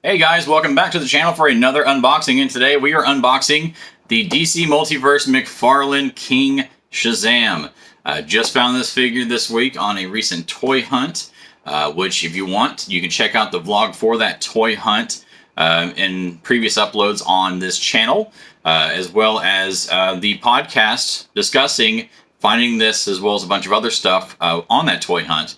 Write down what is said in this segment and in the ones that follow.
Hey guys, welcome back to the channel for another unboxing, and today we are unboxing the DC Multiverse McFarlane King Shazam. Just found this figure this week on a recent toy hunt, which if you want, you can check out the vlog for that toy hunt in previous uploads on this channel, as well as the podcast discussing finding this as well as a bunch of other stuff on that toy hunt.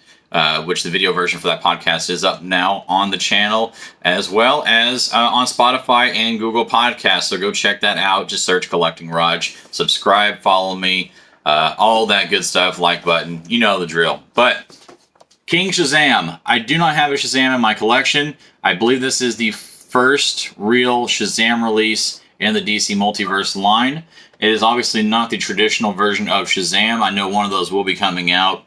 Which the video version for that podcast is up now on the channel, as well as on Spotify and Google Podcasts. So go check that out. Just search Collecting Raj. Subscribe, follow me, all that good stuff, like button. You know the drill. But King Shazam. I do not have a Shazam in my collection. I believe this is the first real Shazam release in the DC Multiverse line. It is obviously not the traditional version of Shazam. I know one of those will be coming out.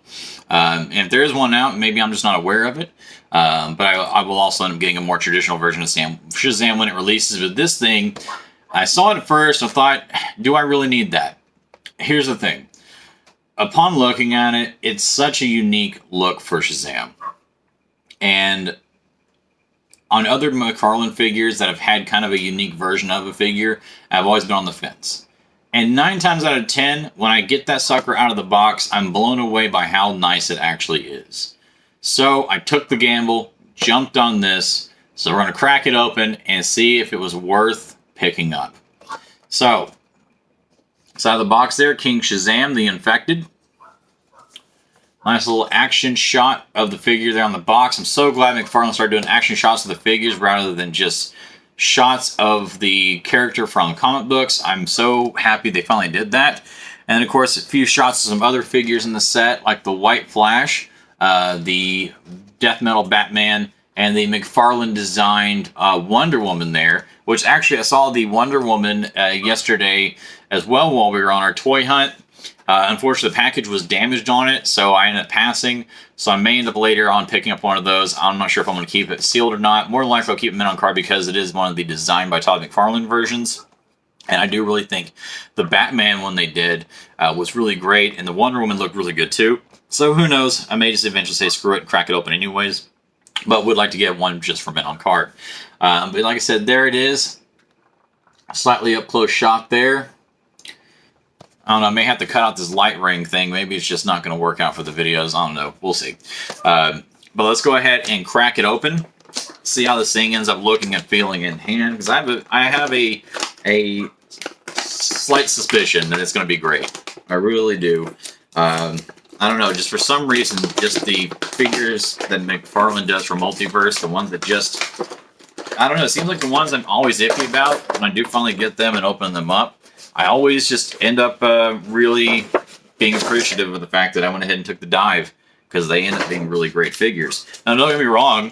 And if there is one out, maybe I'm just not aware of it. But I will also end up getting a more traditional version of Shazam when it releases. But this thing, I saw it at first and thought, do I really need that? Here's the thing. Upon looking at it, it's such a unique look for Shazam. And on other McFarlane figures that have had kind of a unique version of a figure, I've always been on the fence. And 9 times out of 10, when I get that sucker out of the box, I'm blown away by how nice it actually is. So I took the gamble, jumped on this. So we're going to crack it open and see if it was worth picking up. So, inside of the box there, King Shazam, the Infected. Nice little action shot of the figure there on the box. I'm so glad McFarlane started doing action shots of the figures rather than just shots of the character from comic books. I'm so happy they finally did that. And of course, a few shots of some other figures in the set, like the White Flash, the Death Metal Batman, and the McFarlane designed Wonder Woman there, which actually I saw the Wonder Woman yesterday as well while we were on our toy hunt. Unfortunately, the package was damaged on it, so I ended up passing. So I may end up later on picking up one of those. I'm not sure if I'm going to keep it sealed or not. More than likely, I'll keep them in on card because it is one of the designed by Todd McFarlane versions. And I do really think the Batman one they did was really great, and the Wonder Woman looked really good too. So who knows? I may just eventually say screw it and crack it open anyways. But would like to get one just from it on card. But like I said, there it is. Slightly up close shot there. I don't know, I may have to cut out this light ring thing. Maybe it's just not going to work out for the videos. I don't know. We'll see. But let's go ahead and crack it open. See how this thing ends up looking and feeling in hand. Because I have a slight suspicion that it's going to be great. I really do. I don't know. Just for some reason, just the figures that McFarlane does for Multiverse, the ones that just, I don't know. It seems like the ones I'm always iffy about when I do finally get them and open them up. I always just end up really being appreciative of the fact that I went ahead and took the dive because they end up being really great figures. Now, don't get me wrong,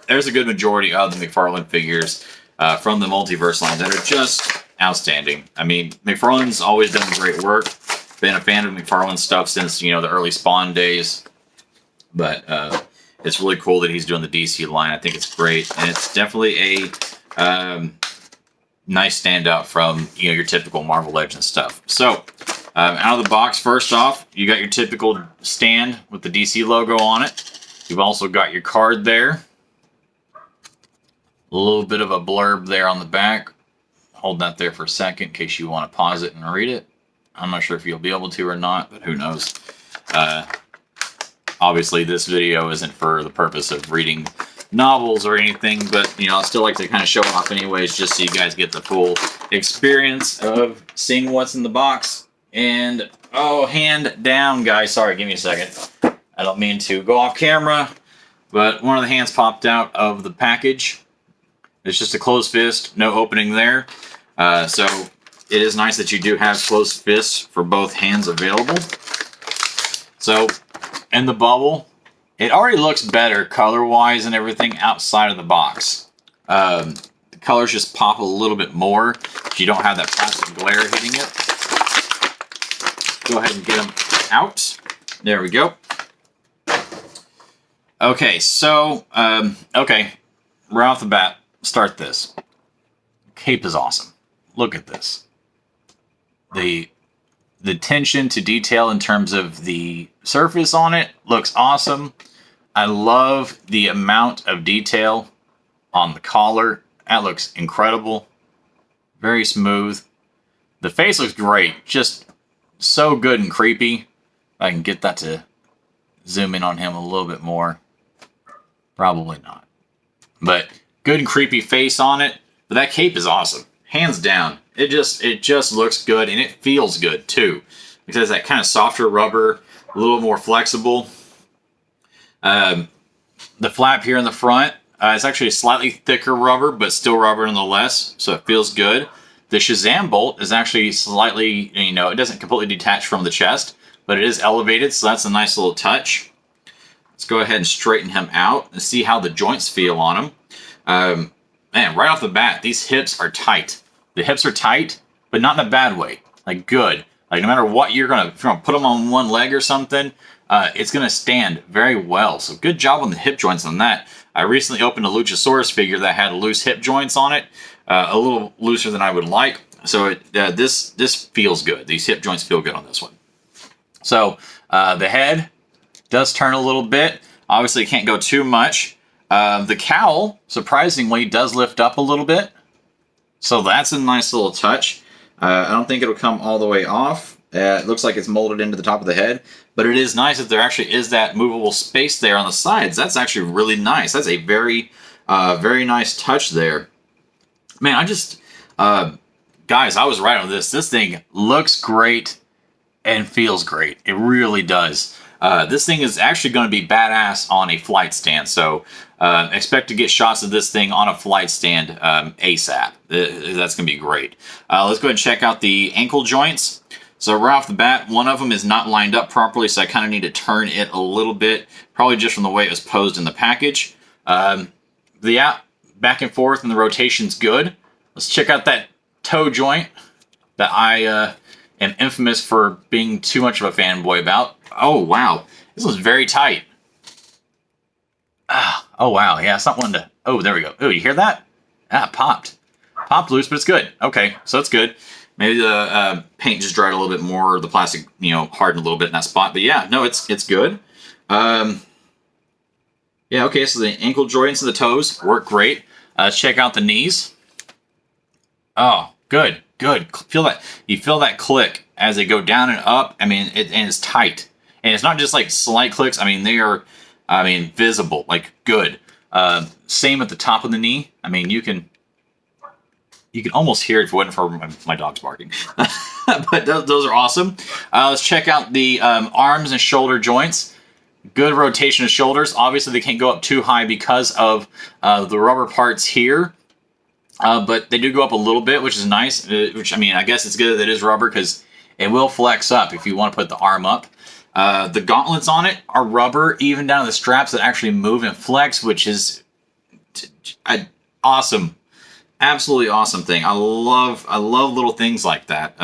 there's a good majority of the McFarlane figures from the Multiverse line that are just outstanding. I mean, McFarlane's always done great work. Been a fan of McFarlane stuff since, you know, the early Spawn days. But it's really cool that he's doing the DC line. I think it's great. And it's definitely a nice standout from, you know, your typical Marvel Legends stuff. So, out of the box, first off, you got your typical stand with the DC logo on it. You've also got your card there. A little bit of a blurb there on the back. Hold that there for a second in case you want to pause it and read it. I'm not sure if you'll be able to or not, but who knows. Obviously, this video isn't for the purpose of reading novels or anything, but you know, I still like to kind of show off anyways, just so you guys get the full experience of seeing what's in the box. And oh, hand down, guys, sorry, give me a second. I don't mean to go off camera, but one of the hands popped out of the package. It's just a closed fist, no opening there. So it is nice that you do have closed fists for both hands available. So in the bubble, it already looks better color-wise and everything outside of the box. The colors just pop a little bit more if you don't have that plastic glare hitting it. Go ahead and get them out. There we go. Okay, so, right off the bat, start this. Cape is awesome. Look at this. The attention to detail in terms of the surface on it looks awesome. I love the amount of detail on the collar. That looks incredible. Very smooth. The face looks great. Just so good and creepy. I can get that to zoom in on him a little bit more. Probably not. But good and creepy face on it. But that cape is awesome. Hands down. It just looks good, and it feels good too. It has that kind of softer rubber, a little more flexible. The flap here in the front, it's actually a slightly thicker rubber, but still rubber nonetheless, so it feels good. The Shazam bolt is actually slightly, it doesn't completely detach from the chest, but it is elevated, so that's a nice little touch. Let's go ahead and straighten him out and see how the joints feel on him. Man, right off the bat, these hips are tight. The hips are tight, but not in a bad way. Like, good. Like, no matter what if you're gonna put them on one leg or something, it's gonna stand very well. So good job on the hip joints on that. I recently opened a Luchasaurus figure that had loose hip joints on it, a little looser than I would like. So this feels good. These hip joints feel good on this one. So the head does turn a little bit. Obviously, it can't go too much. The cowl, surprisingly, does lift up a little bit. So that's a nice little touch. I don't think it'll come all the way off. It looks like it's molded into the top of the head. But it is nice that there actually is that movable space there on the sides. That's actually really nice. That's a very, very nice touch there. Man, guys, I was right on this. This thing looks great and feels great. It really does. This thing is actually going to be badass on a flight stand. So expect to get shots of this thing on a flight stand ASAP. That's going to be great. Let's go ahead and check out the ankle joints. So right off the bat, one of them is not lined up properly, so I kind of need to turn it a little bit, probably just from the way it was posed in the package. The back and forth and the rotation's good. Let's check out that toe joint that I am infamous for being too much of a fanboy about. Oh, wow. This one's very tight. Oh, wow. Yeah, it's not one to... Oh, there we go. Oh, you hear that? It popped. Popped loose, but it's good. Okay, so it's good. Maybe the paint just dried a little bit more, or the plastic, hardened a little bit in that spot. But yeah, no, it's good. Yeah, okay, so the ankle joints of the toes work great. Let's check out the knees. Oh, good. Feel that. You feel that click as they go down and up. I mean, and it's tight. And it's not just like slight clicks. I mean, they are, visible, like good. Same at the top of the knee. I mean, you can almost hear it if it wasn't for my dog's barking. But those are awesome. Let's check out the arms and shoulder joints. Good rotation of shoulders. Obviously, they can't go up too high because of the rubber parts here. But they do go up a little bit, which is nice. I guess it's good that it is rubber because it will flex up if you want to put the arm up. The gauntlets on it are rubber, even down to the straps that actually move and flex, which is awesome. Absolutely awesome thing. I love little things like that.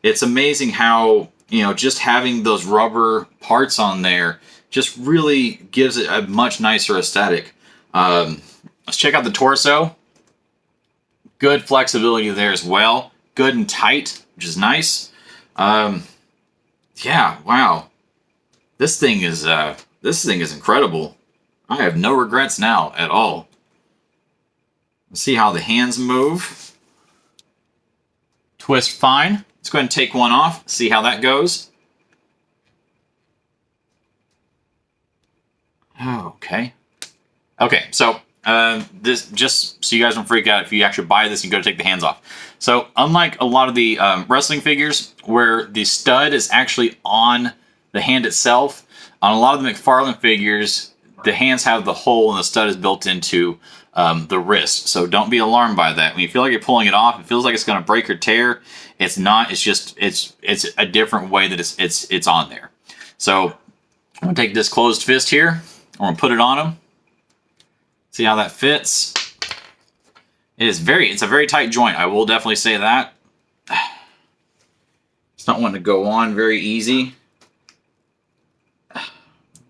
It's amazing how, just having those rubber parts on there just really gives it a much nicer aesthetic. Let's check out the torso. Good flexibility there as well. Good and tight, which is nice. Yeah, wow. This thing is incredible. I have no regrets now at all. Let's see how the hands move. Twist fine. Let's go ahead and take one off. See how that goes. Okay. Okay, so this, just so you guys don't freak out if you actually buy this and go to take the hands off. So unlike a lot of the wrestling figures where the stud is actually on the hand itself, on a lot of the McFarlane figures, the hands have the hole and the stud is built into the wrist. So don't be alarmed by that. When you feel like you're pulling it off, it feels like it's going to break or tear. It's not. It's just it's a different way that it's on there. So I'm going to take this closed fist here. I'm going to put it on him. See how that fits. It's a very tight joint. I will definitely say that. It's not one to go on very easy.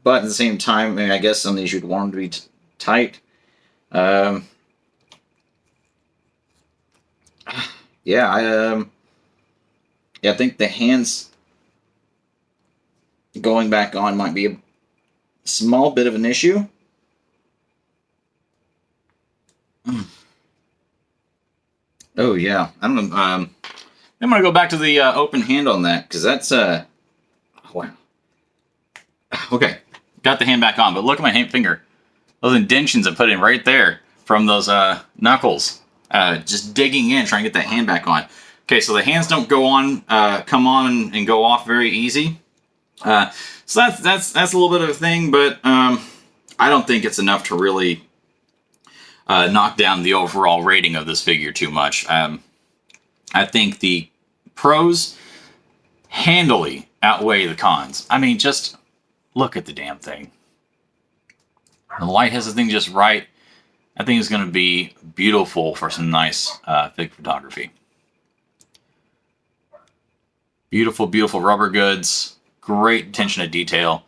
But at the same time, I guess some of these you'd want them to be tight. Yeah, I think the hands going back on might be a small bit of an issue. Oh yeah, I don't know. I'm gonna go back to the open hand on that because that's wow. Okay, got the hand back on, but look at my hand finger. Those indentions I put in right there from those knuckles. Just digging in, trying to get that hand back on. Okay, so the hands don't go on, come on and go off very easy. So that's a little bit of a thing, but I don't think it's enough to really knock down the overall rating of this figure too much. I think the pros handily outweigh the cons. I mean, just look at the damn thing. The light has the thing just right. I think it's going to be beautiful for some nice fig photography. Beautiful, beautiful rubber goods. Great attention to detail.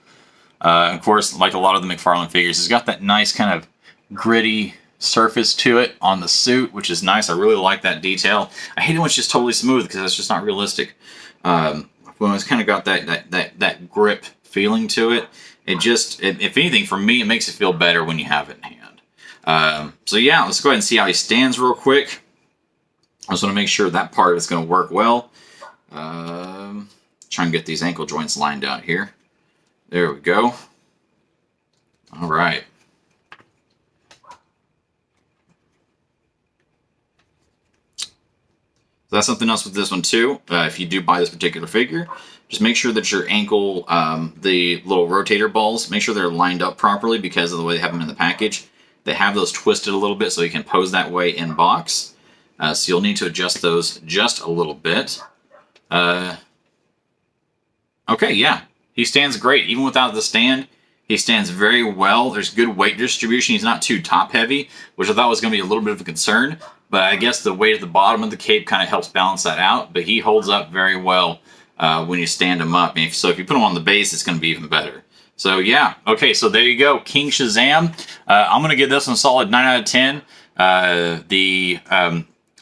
Of course, like a lot of the McFarlane figures, it's got that nice kind of gritty surface to it on the suit, which is nice. I really like that detail. I hate it when it's just totally smooth because that's just not realistic. When it's kind of got that grip feeling to it, if anything, for me, it makes it feel better when you have it in hand. So yeah, let's go ahead and see how he stands real quick. I just want to make sure that part is going to work well. Try and get these ankle joints lined out here. There we go. All right. So that's something else with this one too. If you do buy this particular figure, just make sure that your ankle, the little rotator balls, make sure they're lined up properly because of the way they have them in the package. They have those twisted a little bit so you can pose that way in box. So you'll need to adjust those just a little bit. Okay, yeah. He stands great. Even without the stand, he stands very well. There's good weight distribution. He's not too top heavy, which I thought was going to be a little bit of a concern. But I guess the weight at the bottom of the cape kind of helps balance that out. But he holds up very well when you stand him up. So if you put him on the base, it's going to be even better. So yeah, okay, so there you go. King Shazam. I'm going to give this one a solid 9 out of 10. The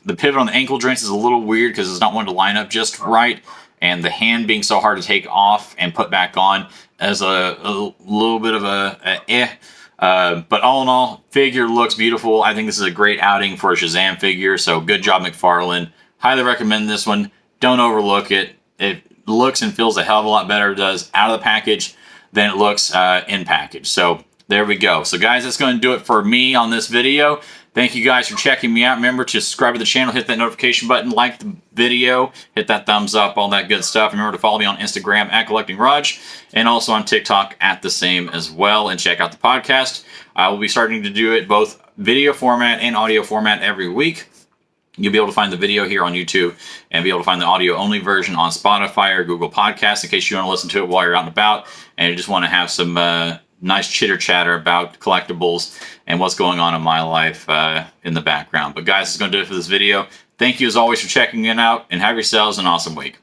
pivot on the ankle joints is a little weird because it's not one to line up just right. And the hand being so hard to take off and put back on as a little bit of but all in all, figure looks beautiful. I think this is a great outing for a Shazam figure. So good job, McFarlane. Highly recommend this one. Don't overlook it. It looks and feels a hell of a lot better. It does out of the package than it looks in package. So there we go. So guys, that's going to do it for me on this video. Thank you guys for checking me out. Remember to subscribe to the channel, hit that notification button, like the video, hit that thumbs up, all that good stuff. Remember to follow me on Instagram at CollectingRaj and also on TikTok at the same as well. And check out the podcast. I will be starting to do it both video format and audio format every week. You'll be able to find the video here on YouTube and be able to find the audio-only version on Spotify or Google Podcasts in case you want to listen to it while you're out and about and you just want to have some nice chitter-chatter about collectibles and what's going on in my life in the background. But guys, that's going to do it for this video. Thank you as always for checking it out and have yourselves an awesome week.